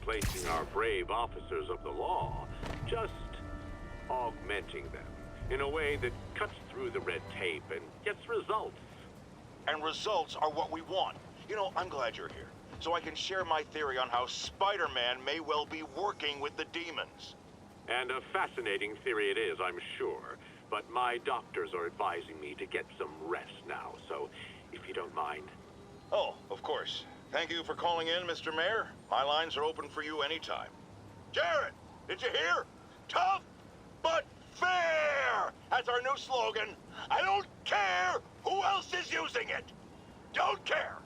replacing our brave officers of the law, just augmenting them in a way that cuts through the red tape and gets results. And results are what we want. You know, I'm glad you're here, so I can share my theory on how Spider-Man may well be working with the demons. And a fascinating theory it is, I'm sure. But my doctors are advising me to get some rest now, so if you don't mind. Oh, of course. Thank you for calling in, Mr. Mayor. My lines are open for you anytime. Jared, did you hear? Tough, but fair! That's our new slogan. I don't care who else is using it. Don't care.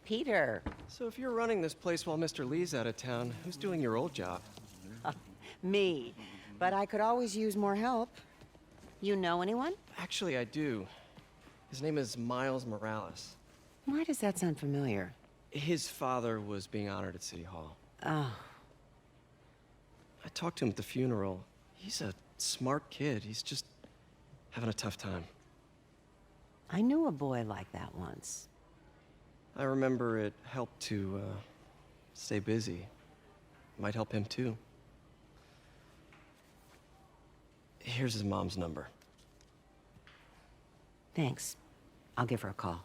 Peter. So if you're running this place while Mr. Lee's out of town, who's doing your old job? Me. But I could always use more help. You know anyone? Actually, I do. His name is Miles Morales. Why does that sound familiar? His father was being honored at City Hall. Oh. I talked to him at the funeral. He's a smart kid. He's just having a tough time. I knew a boy like that once. I remember it helped to, stay busy. Might help him, too. Here's his mom's number. Thanks. I'll give her a call.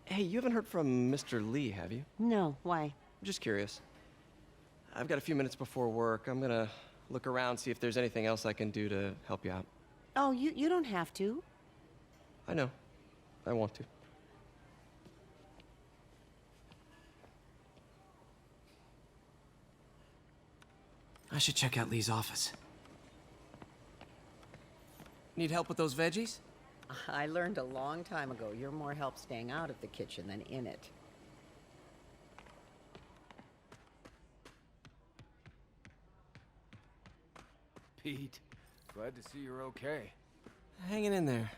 Hey, you haven't heard from Mr. Lee, have you? No, why? I'm just curious. I've got a few minutes before work. I'm gonna look around, see if there's anything else I can do to help you out. Oh, you don't have to. I know. I want to. I should check out Lee's office. Need help with those veggies? I learned a long time ago you're more help staying out of the kitchen than in it. Pete, glad to see you're okay. Hanging in there.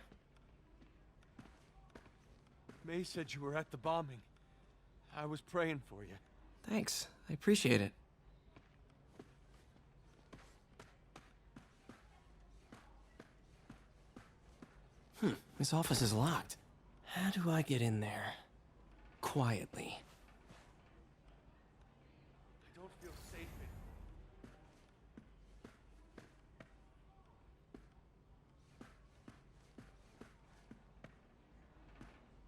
May said you were at the bombing. I was praying for you. Thanks. I appreciate it. His office is locked. How do I get in there? Quietly. I don't feel safe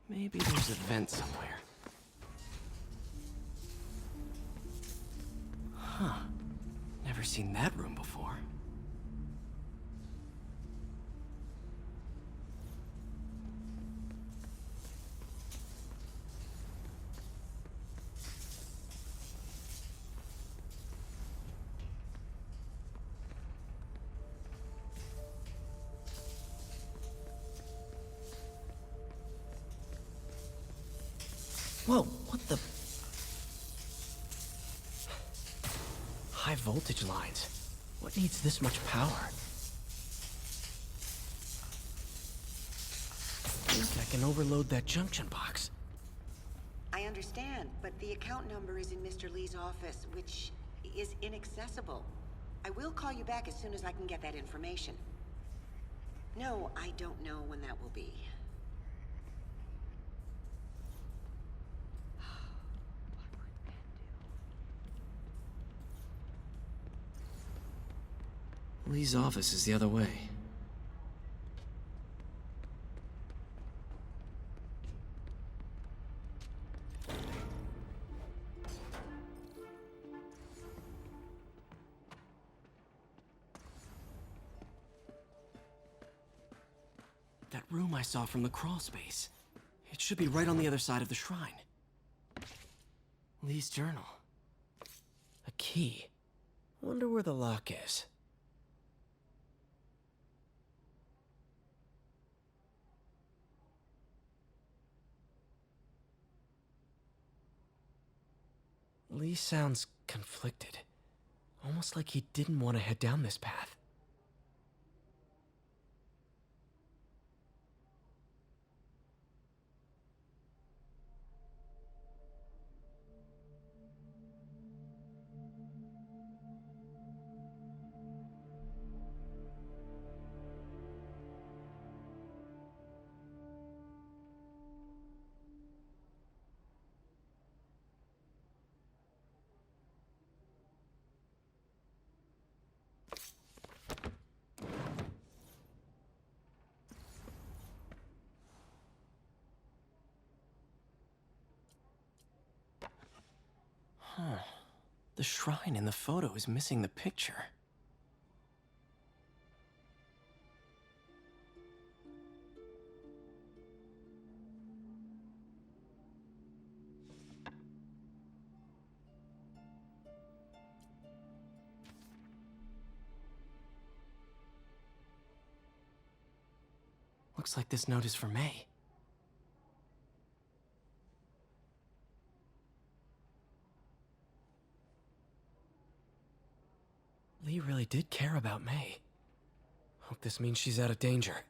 in. Maybe there's a vent somewhere. Huh. Never seen that room before. Whoa, what the? High voltage lines. What needs this much power? Think I can overload that junction box. I understand, but the account number is in Mr. Lee's office, which is inaccessible. I will call you back as soon as I can get that information. No, I don't know when that will be. Lee's office is the other way. That room I saw from the crawl space. It should be right on the other side of the shrine. Lee's journal. A key. Wonder where the lock is. Lee sounds conflicted. Almost like he didn't want to head down this path. Huh. The shrine in the photo is missing the picture. Looks like this note is for May. Lee really did care about May. Hope this means she's out of danger.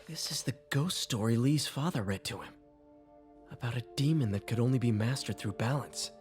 This is the ghost story Lee's father read to him. About a demon that could only be mastered through balance.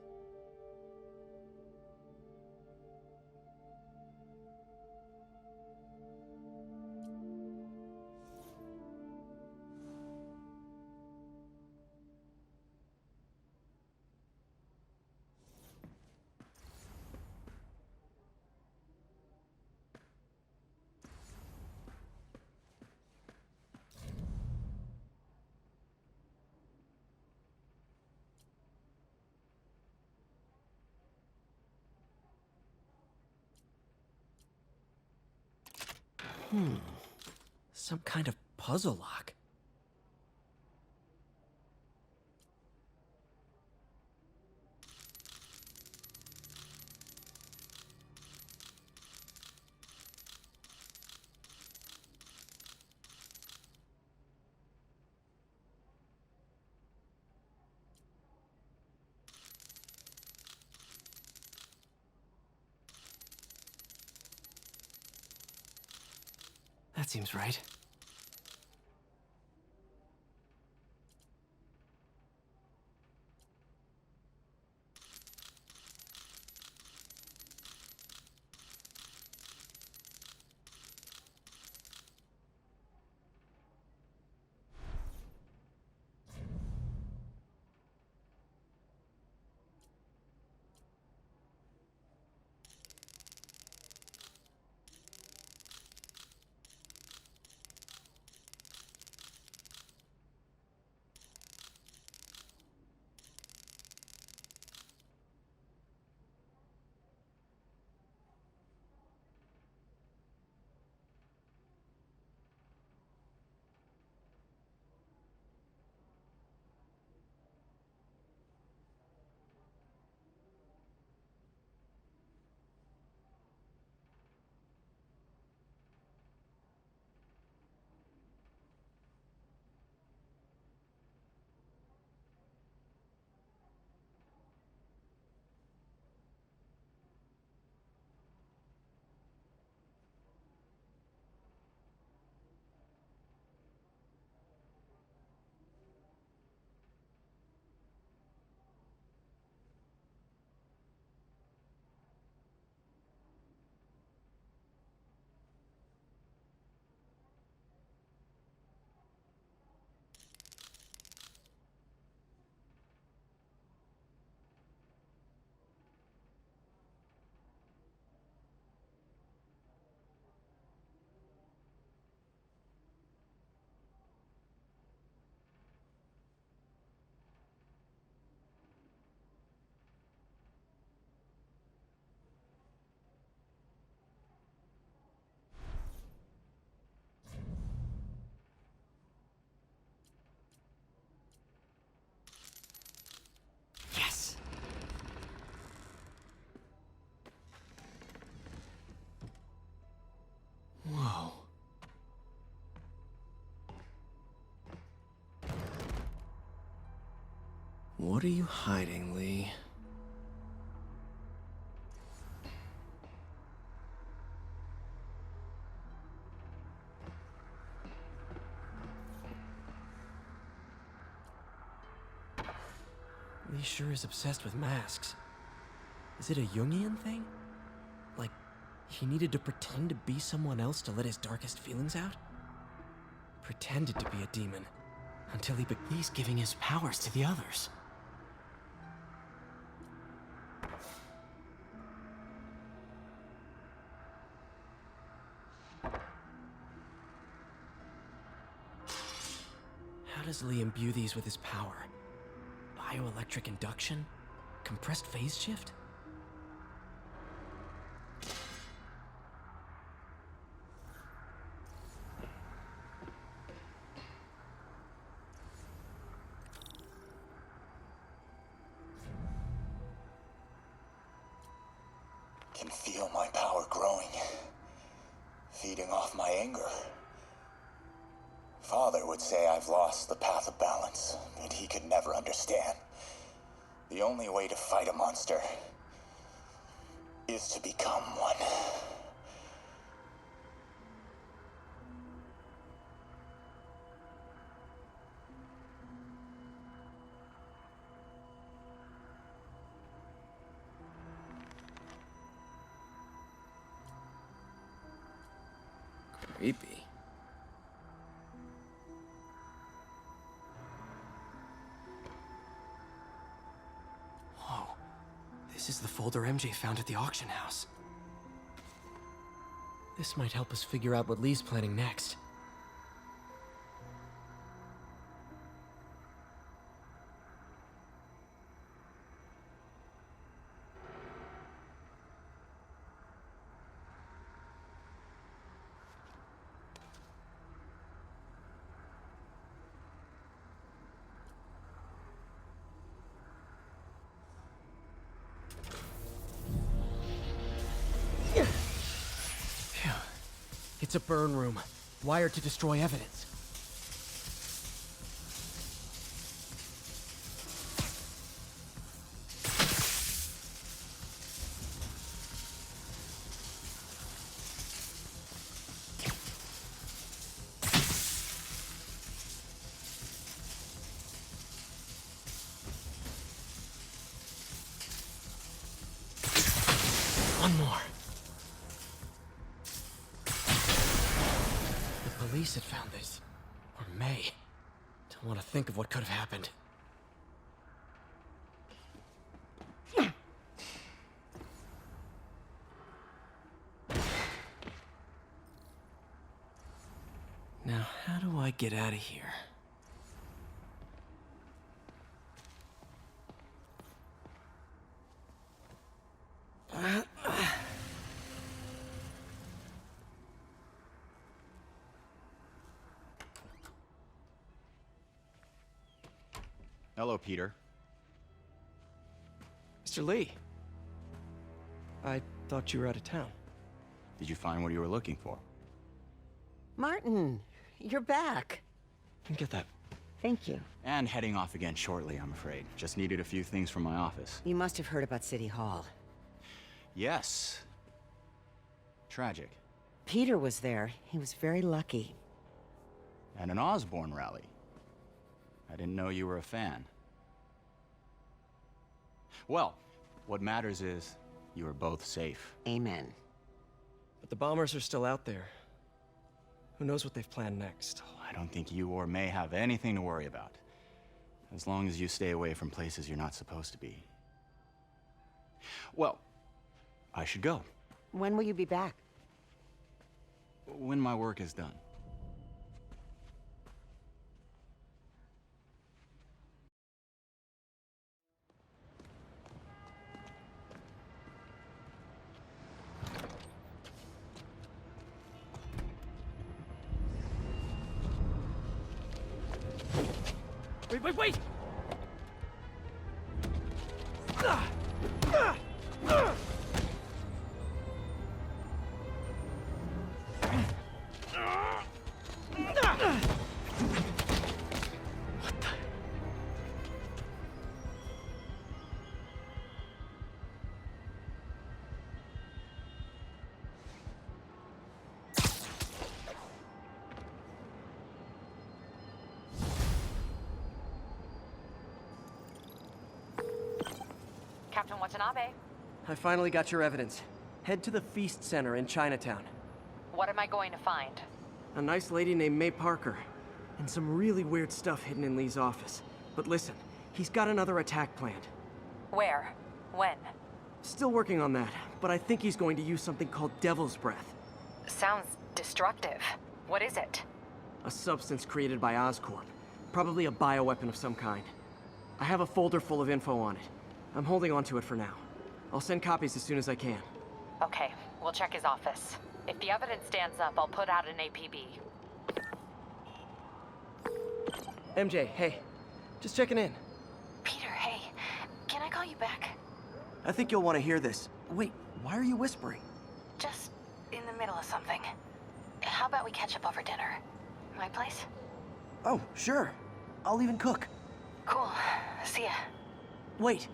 Some kind of puzzle lock. That seems right. What are you hiding, Lee? Lee sure is obsessed with masks. Is it a Jungian thing? Like, he needed to pretend to be someone else to let his darkest feelings out? Pretended to be a demon, until he's giving his powers to the others. How does Lee imbue these with his power? Bioelectric induction? Compressed phase shift? Can feel my power growing, feeding off my anger. Father would say I've lost the path of balance, but he could never understand. The only way to fight a monster is to become one. Creepy. Whoa. This is the folder MJ found at the auction house. This might help us figure out what Lee's planning next. It's a burn room, wired to destroy evidence. One more. Police had found this. Or May. Don't want to think of what could have happened. Now, how do I get out of here? Hello, Peter. Mr. Lee. I thought you were out of town. Did you find what you were looking for? Martin, you're back. Get that. Thank you. And heading off again shortly, I'm afraid. Just needed a few things from my office. You must have heard about City Hall. Yes. Tragic. Peter was there. He was very lucky. At an Osborn rally. I didn't know you were a fan. Well, what matters is you are both safe. Amen. But the bombers are still out there. Who knows what they've planned next? I don't think you or May have anything to worry about. As long as you stay away from places you're not supposed to be. Well, I should go. When will you be back? When my work is done. Wait! Captain Watanabe. I finally got your evidence. Head to the Feast Center in Chinatown. What am I going to find? A nice lady named May Parker. And some really weird stuff hidden in Lee's office. But listen, he's got another attack planned. Where? When? Still working on that, but I think he's going to use something called Devil's Breath. Sounds destructive. What is it? A substance created by Oscorp. Probably a bioweapon of some kind. I have a folder full of info on it. I'm holding on to it for now. I'll send copies as soon as I can. Okay, we'll check his office. If the evidence stands up, I'll put out an APB. MJ, hey. Just checking in. Peter, hey. Can I call you back? I think you'll want to hear this. Wait, why are you whispering? Just in the middle of something. How about we catch up over dinner? My place? Oh, sure. I'll even cook. Cool. See ya. Wait,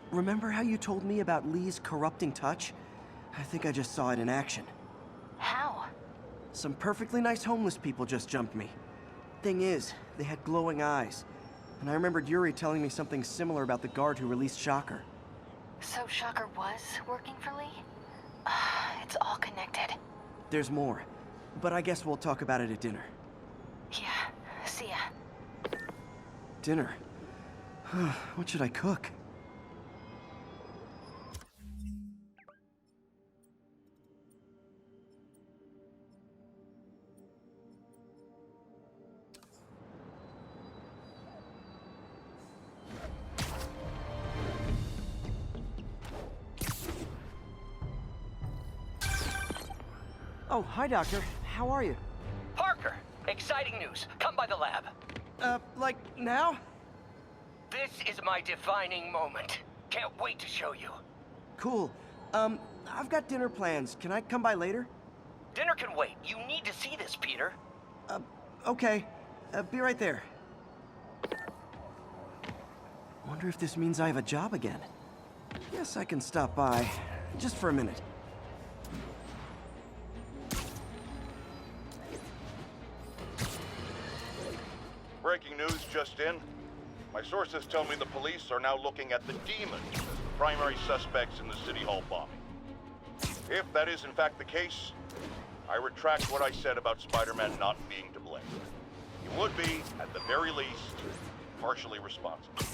remember how you told me about Lee's corrupting touch? I think I just saw it in action. How? Some perfectly nice homeless people just jumped me. Thing is, they had glowing eyes. And I remembered Yuri telling me something similar about the guard who released Shocker. So Shocker was working for Lee? It's all connected. There's more, but I guess we'll talk about it at dinner. Yeah, see ya. Dinner? What should I cook? Oh, hi, Doctor. How are you? Parker! Exciting news. Come by the lab. Like now? This is my defining moment. Can't wait to show you. Cool. I've got dinner plans. Can I come by later? Dinner can wait. You need to see this, Peter. Okay. Be right there. Wonder if this means I have a job again. Guess I can stop by. Just for a minute. Breaking news just in. My sources tell me the police are now looking at the Demons as the primary suspects in the City Hall bombing. If that is in fact the case, I retract what I said about Spider-Man not being to blame. He would be, at the very least, partially responsible.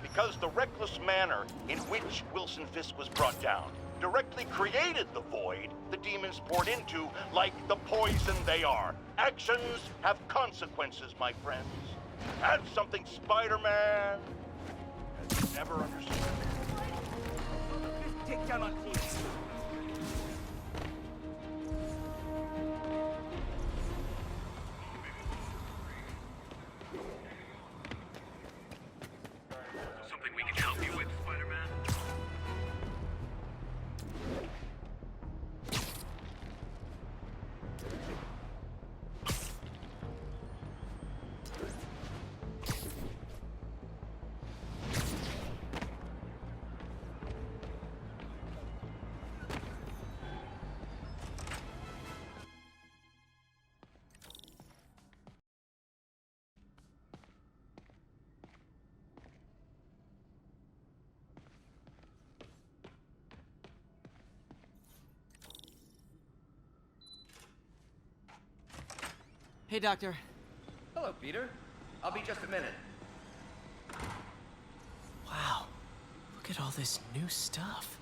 Because the reckless manner in which Wilson Fisk was brought down directly created the void the Demons poured into, like the poison they are. Actions have consequences, my friends. That's something Spider-Man has never understood. Take down on police. Something we can help you with, Spider-Man? Hey, Doctor. Hello, Peter. I'll be just a minute. Wow. Look at all this new stuff.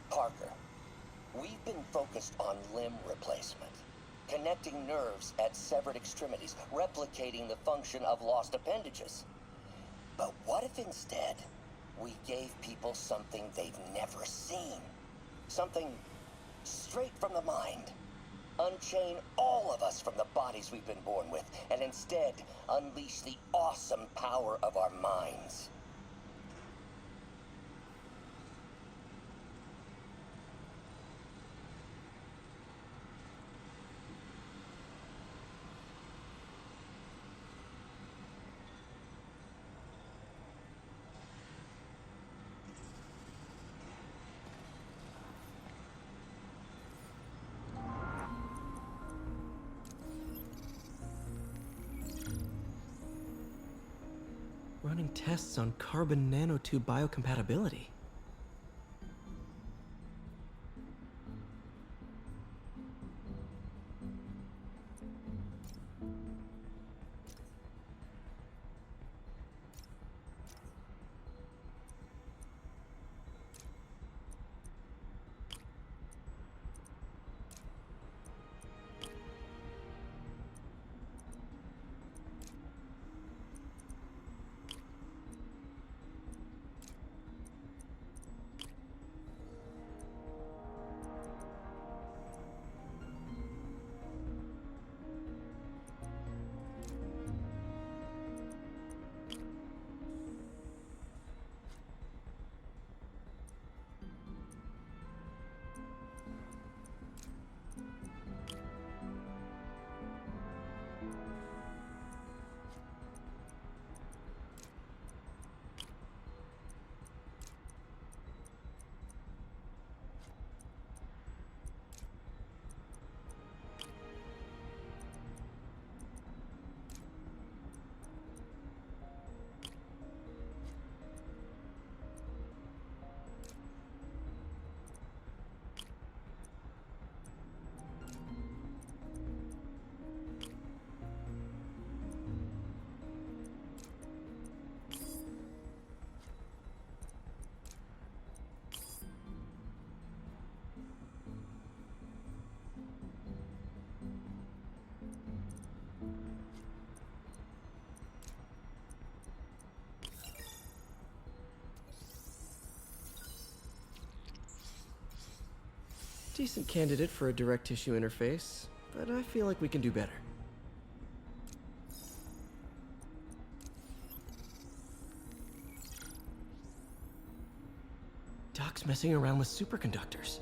Parker, we've been focused on limb replacement, connecting nerves at severed extremities, replicating the function of lost appendages. But what if instead we gave people something they've never seen? Something straight from the mind. Unchain all of us from the bodies we've been born with, and instead unleash the awesome power of our minds. running tests on carbon nanotube biocompatibility. Decent candidate for a direct tissue interface, but I feel like we can do better. Doc's messing around with superconductors.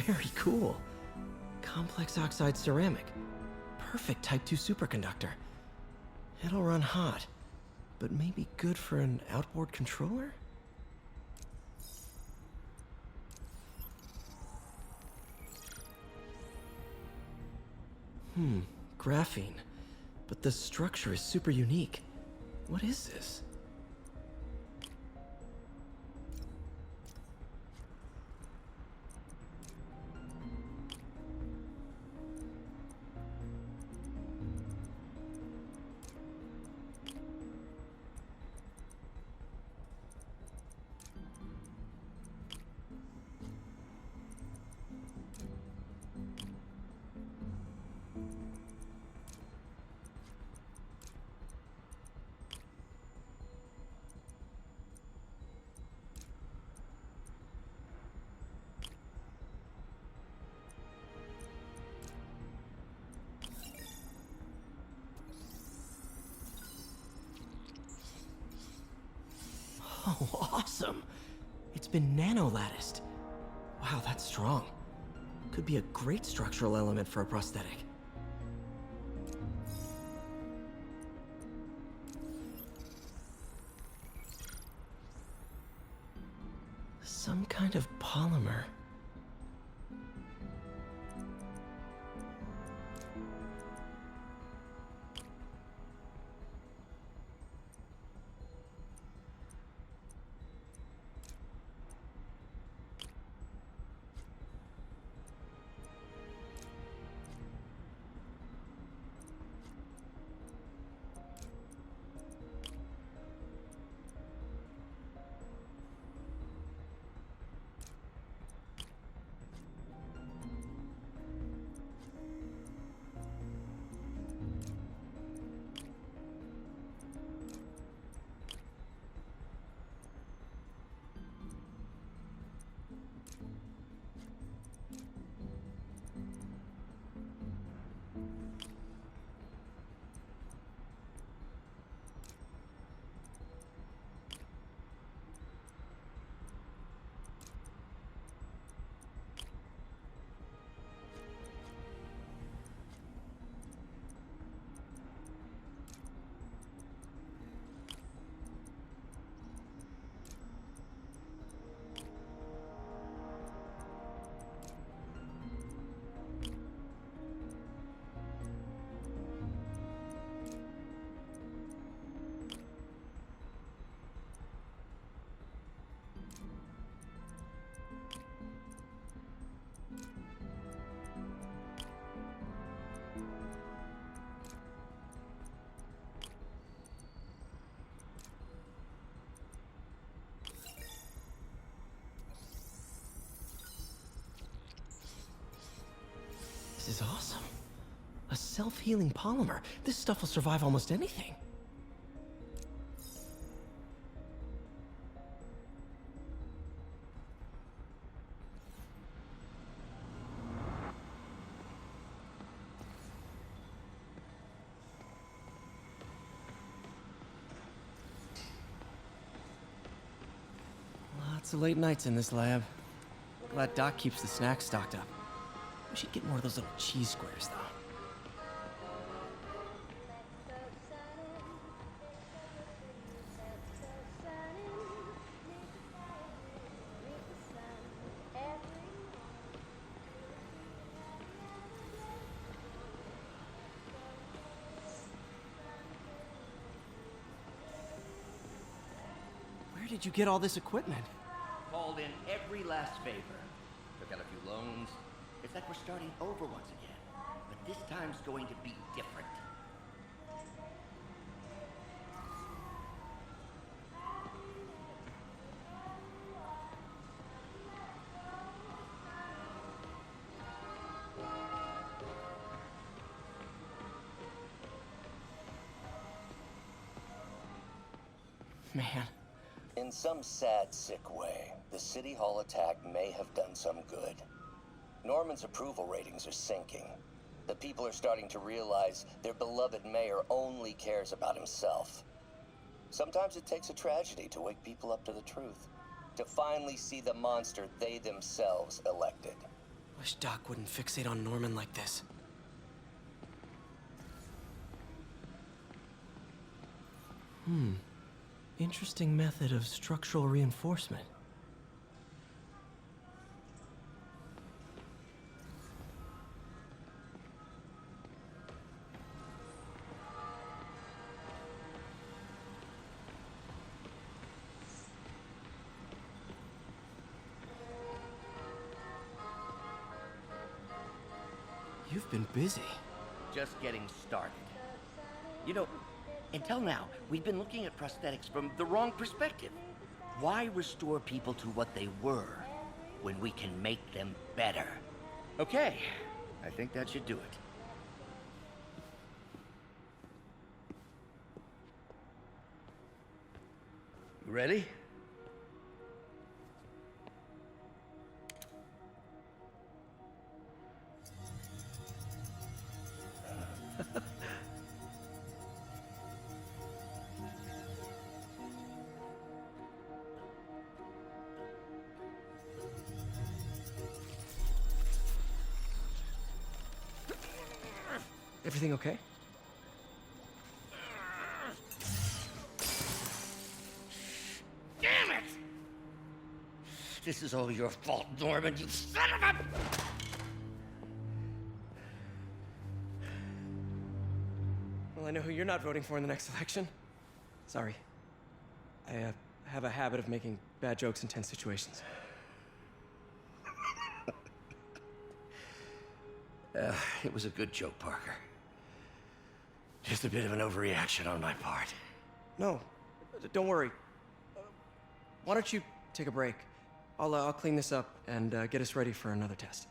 Very cool. Complex oxide ceramic. Perfect Type 2 superconductor. It'll run hot, but maybe good for an outboard controller? Graphene. But the structure is super unique. What is this? Oh, awesome! It's been nano-latticed. Wow, that's strong. Could be a great structural element for a prosthetic. Some kind of polymer. This is awesome. A self-healing polymer. This stuff will survive almost anything. Lots of late nights in this lab. Glad Doc keeps the snacks stocked up. We should get more of those little cheese squares, though. Where did you get all this equipment? Called in every last favor. Took out a few loans. It's like we're starting over once again. But this time's going to be different. Man. In some sad, sick way, the City Hall attack may have done some good. Norman's approval ratings are sinking. The people are starting to realize their beloved mayor only cares about himself. Sometimes it takes a tragedy to wake people up to the truth, to finally see the monster they themselves elected. Wish Doc wouldn't fixate on Norman like this. Interesting method of structural reinforcement. You've been busy. Just getting started. You know, until now, we've been looking at prosthetics from the wrong perspective. Why restore people to what they were when we can make them better? Okay, I think that should do it. You ready? Everything okay? Damn it! This is all your fault, Norman, you son of a... Well, I know who you're not voting for in the next election. Sorry. I have a habit of making bad jokes in tense situations. It was a good joke, Parker. Just a bit of an overreaction on my part. No, don't worry. Why don't you take a break? I'll clean this up and get us ready for another test.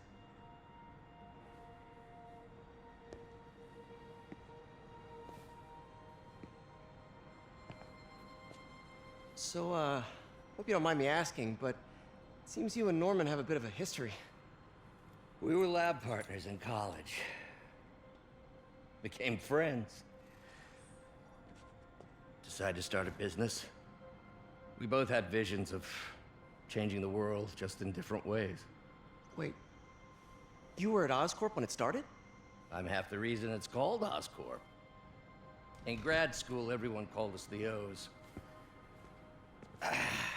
So, hope you don't mind me asking, but it seems you and Norman have a bit of a history. We were lab partners in college. Became friends. Decided to start a business. We both had visions of changing the world, just in different ways. Wait, you were at Oscorp when it started? I'm half the reason it's called Oscorp. In grad school, everyone called us the O's.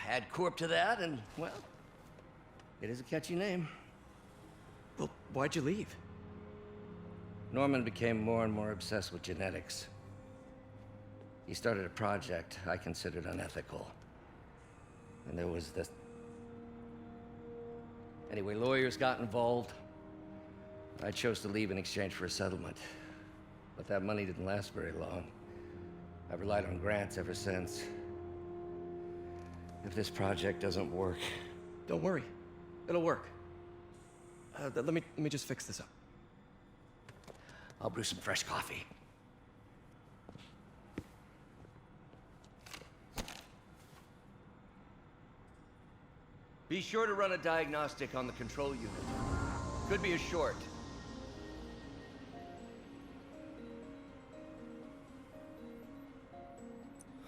Add Corp to that, and, well, it is a catchy name. Well, why'd you leave? Norman became more and more obsessed with genetics. He started a project I considered unethical. And there was this... Anyway, lawyers got involved. I chose to leave in exchange for a settlement. But that money didn't last very long. I've relied on grants ever since. If this project doesn't work... Don't worry. It'll work. Let me just fix this up. I'll brew some fresh coffee. Be sure to run a diagnostic on the control unit. Could be a short.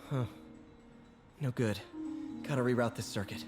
Huh. No good. Gotta reroute this circuit.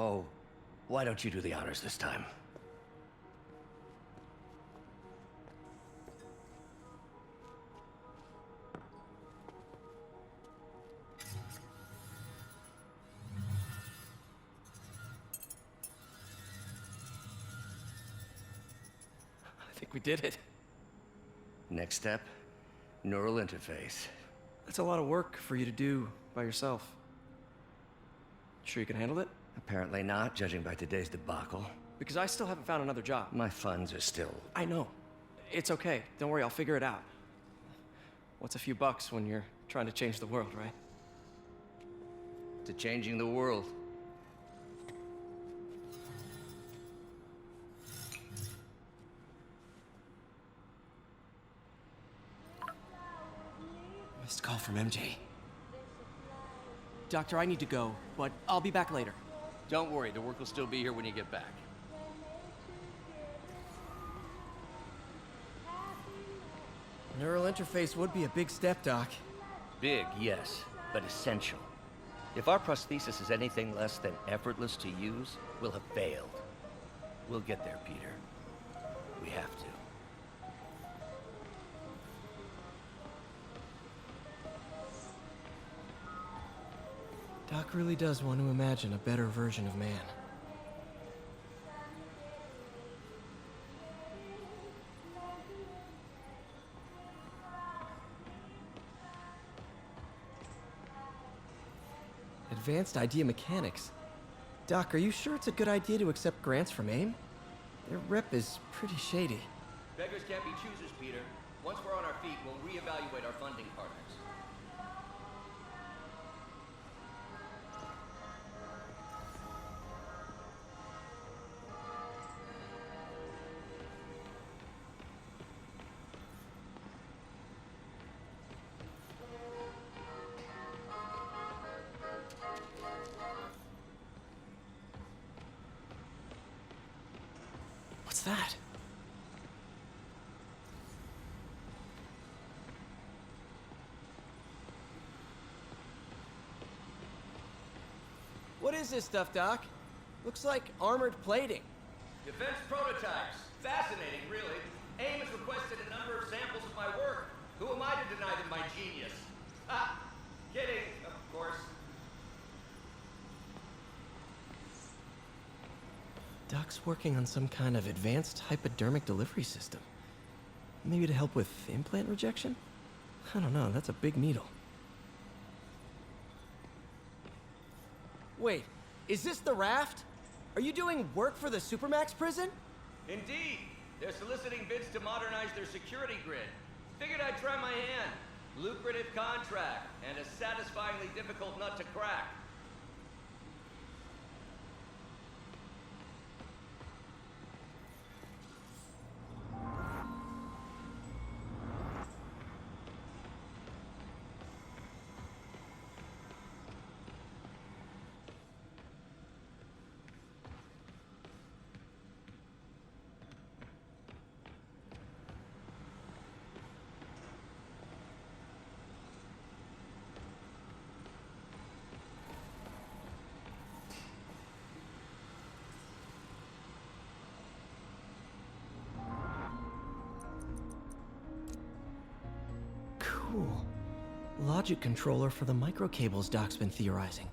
Oh, why don't you do the honors this time? I think we did it. Next step, neural interface. That's a lot of work for you to do by yourself. Sure you can handle it? Apparently not, judging by today's debacle. Because I still haven't found another job. My funds are still... I know. It's okay. Don't worry, I'll figure it out. What's a few bucks when you're trying to change the world, right? To changing the world. Missed call from MJ. Doctor, I need to go, but I'll be back later. Don't worry, the work will still be here when you get back. Neural interface would be a big step, Doc. Big, yes, but essential. If our prosthesis is anything less than effortless to use, we'll have failed. We'll get there, Peter. We have to. Doc really does want to imagine a better version of man. Advanced Idea Mechanics. Doc, are you sure it's a good idea to accept grants from AIM? Their rep is pretty shady. Beggars can't be choosers, Peter. Once we're on our feet, we'll reevaluate our funding partners. What's that? What is this stuff, Doc? Looks like armored plating. Defense prototypes. Fascinating, really. AIM has requested a number of samples of my work. Who am I to deny them my genius? Ah, kidding, of course. Doc's working on some kind of advanced hypodermic delivery system. Maybe to help with implant rejection? I don't know, that's a big needle. Wait, is this the raft? Are you doing work for the Supermax prison? Indeed. They're soliciting bids to modernize their security grid. Figured I'd try my hand. Lucrative contract, and a satisfyingly difficult nut to crack. Cool. Logic controller for the microcables Doc's been theorizing.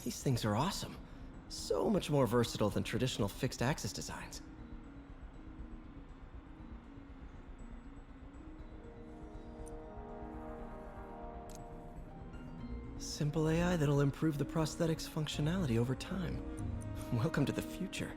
These things are awesome. So much more versatile than traditional fixed-axis designs. Simple AI that'll improve the prosthetic's functionality over time. Welcome to the future.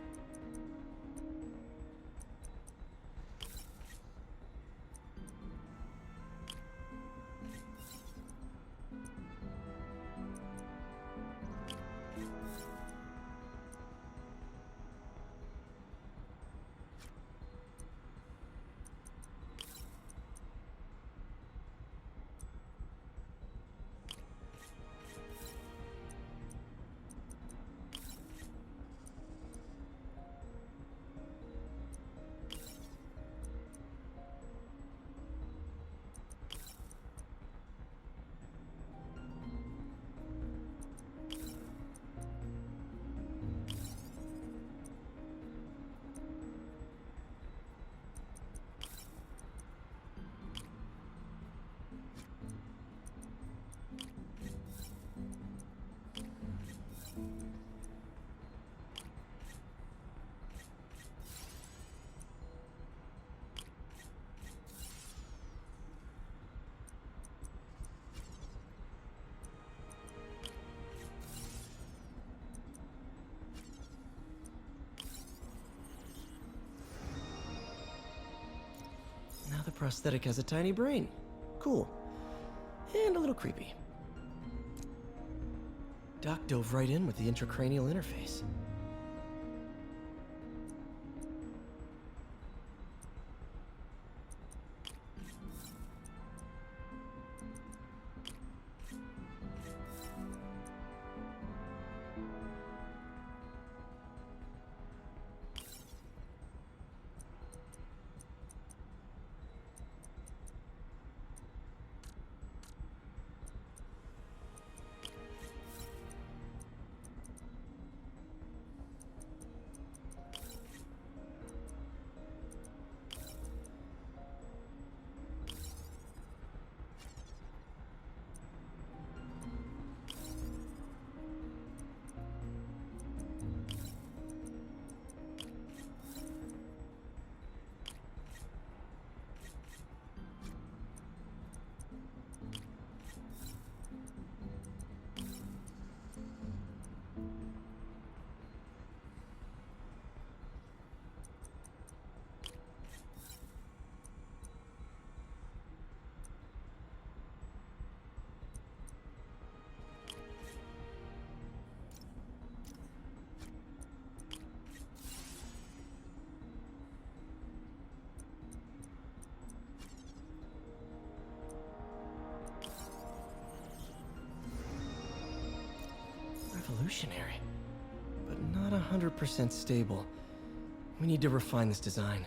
Now the prosthetic has a tiny brain. Cool. And a little creepy. Doc dove right in with the intracranial interface. Revolutionary, but not 100% stable. We need to refine this design.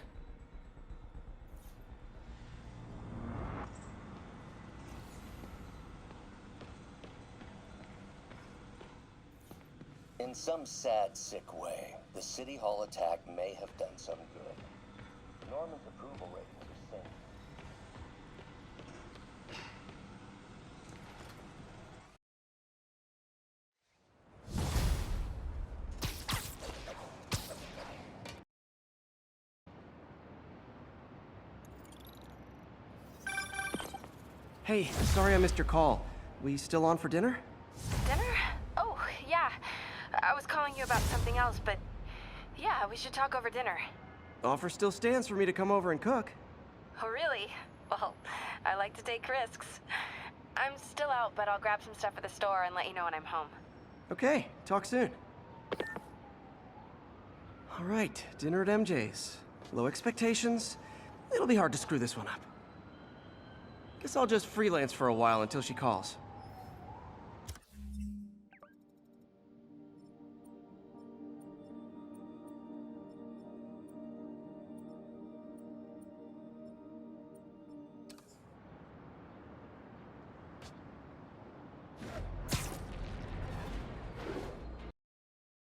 In some sad, sick way, the City Hall attack may have done some good. Norman's approval ratings are sinking. Hey, sorry I missed your call. We still on for dinner? Dinner? Oh, yeah. I was calling you about something else, but yeah, we should talk over dinner. Offer still stands for me to come over and cook. Oh, really? Well, I like to take risks. I'm still out, but I'll grab some stuff at the store and let you know when I'm home. Okay, talk soon. All right, dinner at MJ's. Low expectations. It'll be hard to screw this one up. Guess I'll just freelance for a while until she calls.